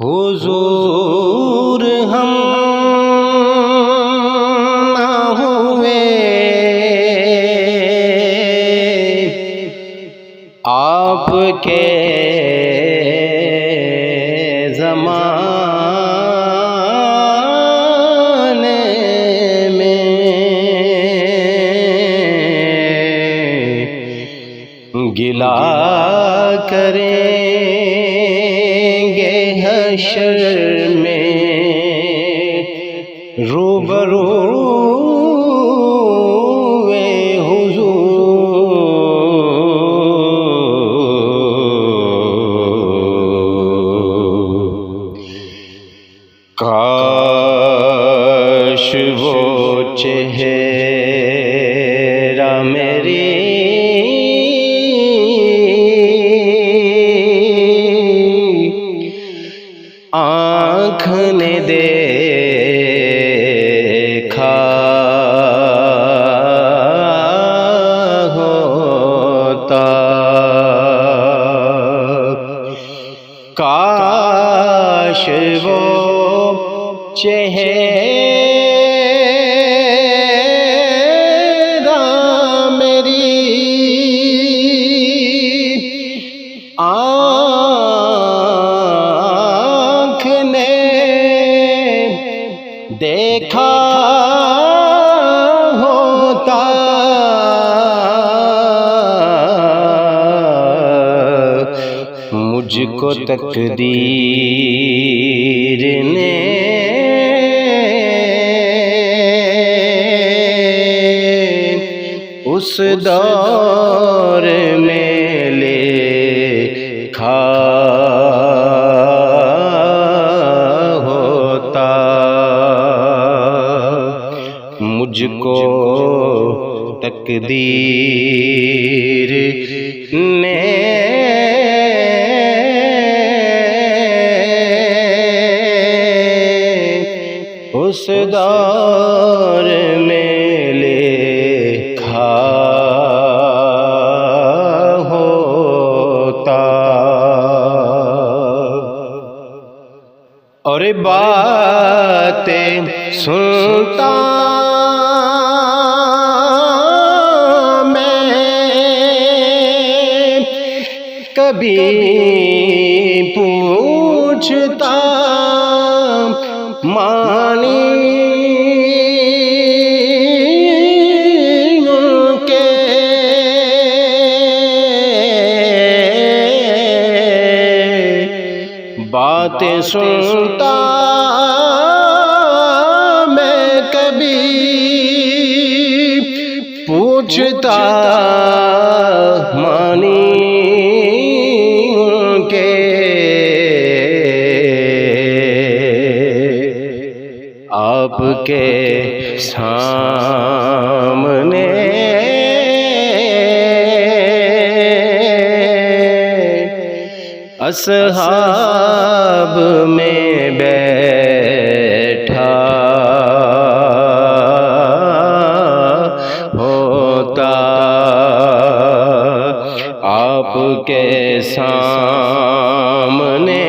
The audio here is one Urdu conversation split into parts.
حضور ہم نہ ہوئے آپ کے زمانے میں، گلہ کریں گے حشر میں روبرو کاش وہ چہرہ میری آنکھ نے دیکھا ہوتا، کاش وہ چہرہ میری آنکھ نے دیکھا ہوتا، مجھ کو تقدیر نے اس دور میں لکھا ہوتا، مجھ کو تقدیر نے اس دور میں لکھا ہوتا، اور باتیں سنتا میں کبھی پوچھتا مانی کے، باتیں سنتا میں کبھی پوچھتا مانی کے، آپ کے سامنے اصحاب میں بیٹھا ہوتا، آپ کے سامنے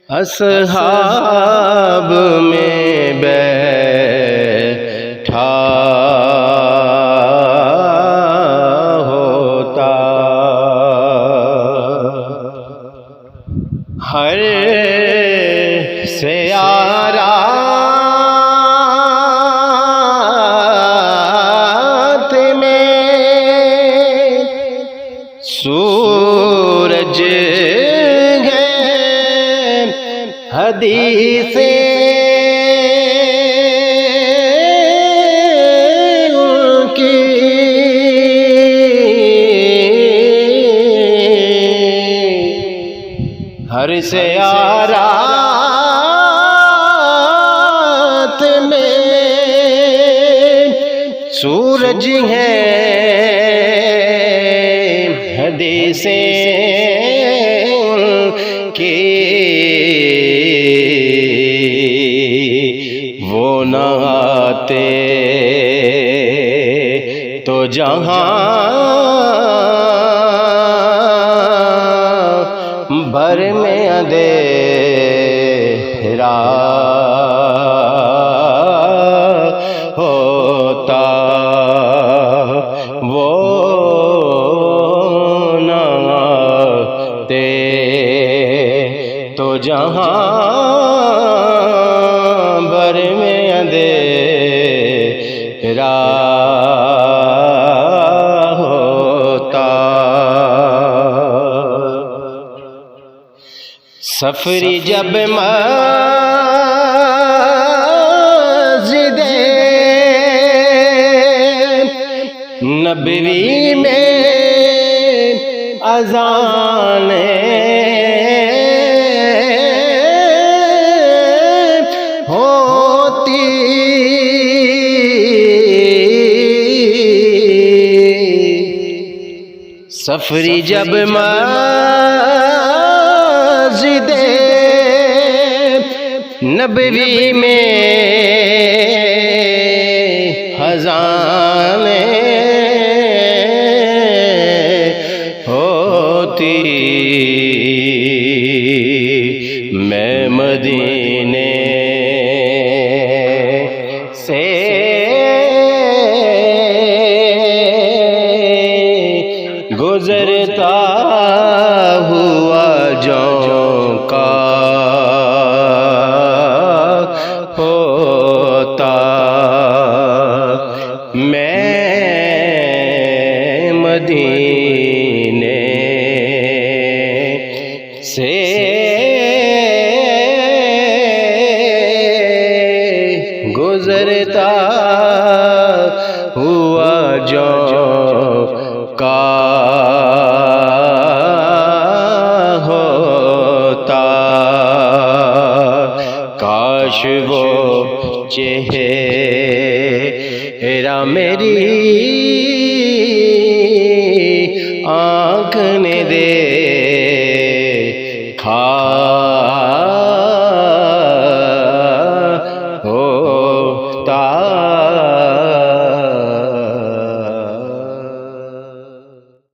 اصحاب میں بیٹھا ہوتا، ہر سیارات میں سورج حدیثیں ان کی ہر سیارات میں سورج ہیں حدیثیں ان کی، وہ نہ آتے تو جہاں بھر میں اندھیرا ہوتا وہ نہ آتے تو جہاں بھر میں اندھیرا ہوتا۔ سفری جب مسجد نبوی میں اذان ہوتی سفری جب مسجد نبوی میں اذان ہوتی میں مدینے سے گزرتا ہوا جھونکا ہوتا میں مدینے سے گزرتا ہوا جھونکا ہوتا کاش وہ چہرہ میری آنکھ نے